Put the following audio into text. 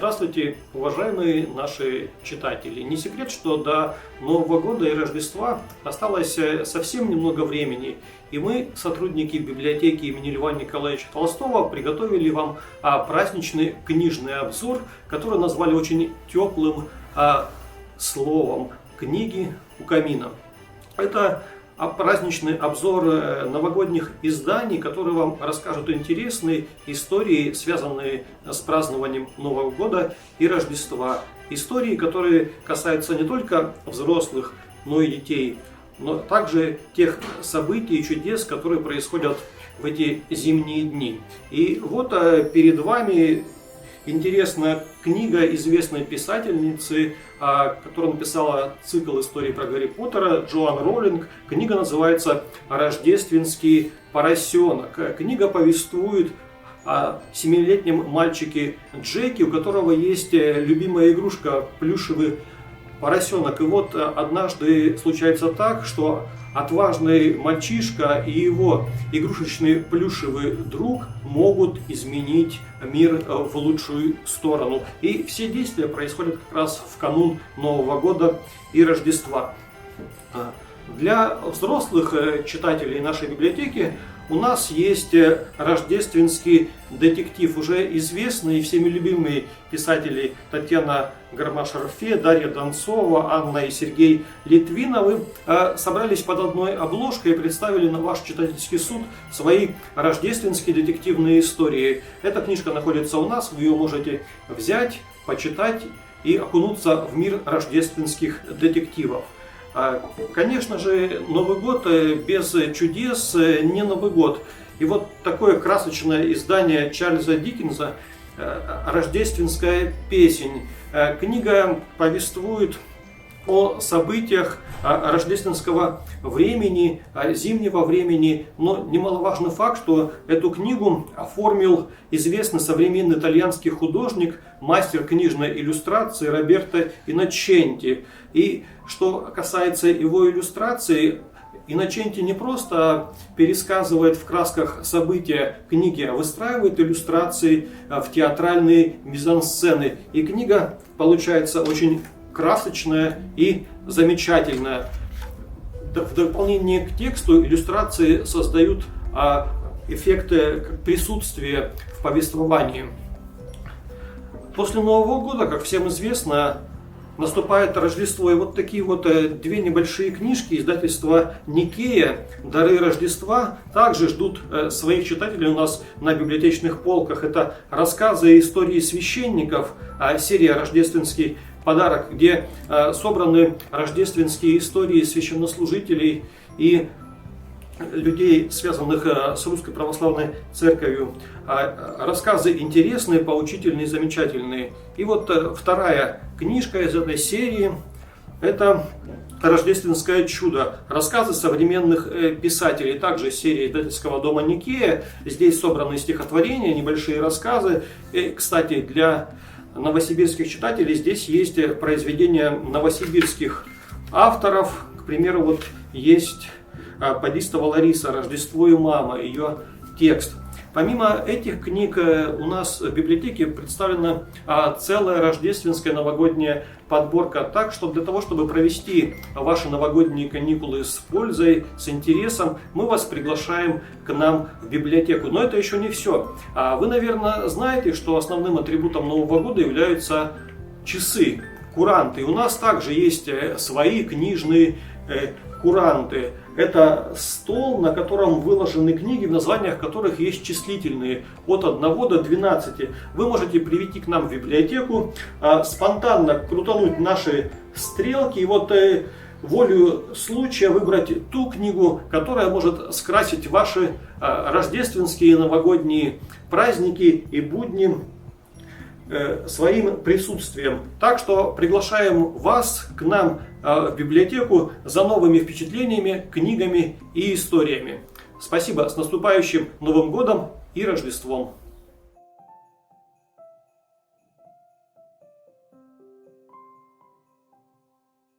Здравствуйте, уважаемые наши читатели! Не секрет, что до Нового года и Рождества осталось совсем немного времени, и мы, сотрудники библиотеки имени Льва Николаевича Толстого, приготовили вам праздничный книжный обзор, который назвали очень теплым словом «Книги у камина». Это праздничный обзор новогодних изданий, которые вам расскажут интересные истории, связанные с празднованием Нового года и Рождества. Истории, которые касаются не только взрослых, но и детей, но также тех событий и чудес, которые происходят в эти зимние дни. И вот перед вами интересная книга известной писательницы, которая написала цикл историй про Гарри Поттера, Джоан Роулинг. Книга называется «Рождественский поросенок». Книга повествует о 7-летнем мальчике Джеки, у которого есть любимая игрушка плюшевый поросенок. И вот однажды случается так, что отважный мальчишка и его игрушечный плюшевый друг могут изменить мир в лучшую сторону. И все действия происходят как раз в канун Нового года и Рождества. Для взрослых читателей нашей библиотеки у нас есть рождественский детектив, уже известные и всеми любимые писатели Татьяна Гармаш-Орфе, Дарья Донцова, Анна и Сергей Литвиновы собрались под одной обложкой и представили на ваш читательский суд свои рождественские детективные истории. Эта книжка находится у нас, вы ее можете взять, почитать и окунуться в мир рождественских детективов. Конечно же, Новый год без чудес не Новый год. И вот такое красочное издание Чарльза Диккенса «Рождественская песнь». Книга повествует о событиях рождественского времени, зимнего времени, но немаловажный факт, что эту книгу оформил известный современный итальянский художник, мастер книжной иллюстрации Роберто Инноченти. И что касается его иллюстрации, Инноченти не просто пересказывает в красках события книги, а выстраивает иллюстрации в театральные мизансцены. И книга получается очень красочная и замечательная. В дополнение к тексту иллюстрации создают эффекты присутствия в повествовании. После Нового года, как всем известно, наступает Рождество, и вот такие вот две небольшие книжки издательства Никея «Дары Рождества» также ждут своих читателей у нас на библиотечных полках. Это рассказы и истории священников, серия «Рождественский подарок», где собраны рождественские истории священнослужителей и людей, связанных с Русской Православной Церковью. Рассказы интересные, поучительные, замечательные. И вот вторая книжка из этой серии – это «Рождественское чудо». Рассказы современных писателей. Также серия издательского дома Никея. Здесь собраны стихотворения, небольшие рассказы. И, кстати, для новосибирских читателей здесь есть произведения новосибирских авторов. К примеру, вот есть Подистова Лариса «Рождество и мама», ее текст. Помимо этих книг у нас в библиотеке представлена целая рождественская новогодняя подборка. Так что для того, чтобы провести ваши новогодние каникулы с пользой, с интересом, мы вас приглашаем к нам в библиотеку. Но это еще не все. Вы, наверное, знаете, что основным атрибутом Нового года являются часы, куранты. И у нас также есть свои книжные куранты. Это стол, на котором выложены книги, в названиях которых есть числительные от 1 до 12. Вы можете прийти к нам в библиотеку, спонтанно крутануть наши стрелки и вот волею случая выбрать ту книгу, которая может скрасить ваши рождественские и новогодние праздники и будни своим присутствием. Так что приглашаем вас к нам в библиотеку за новыми впечатлениями, книгами и историями. Спасибо, с наступающим Новым годом и Рождеством!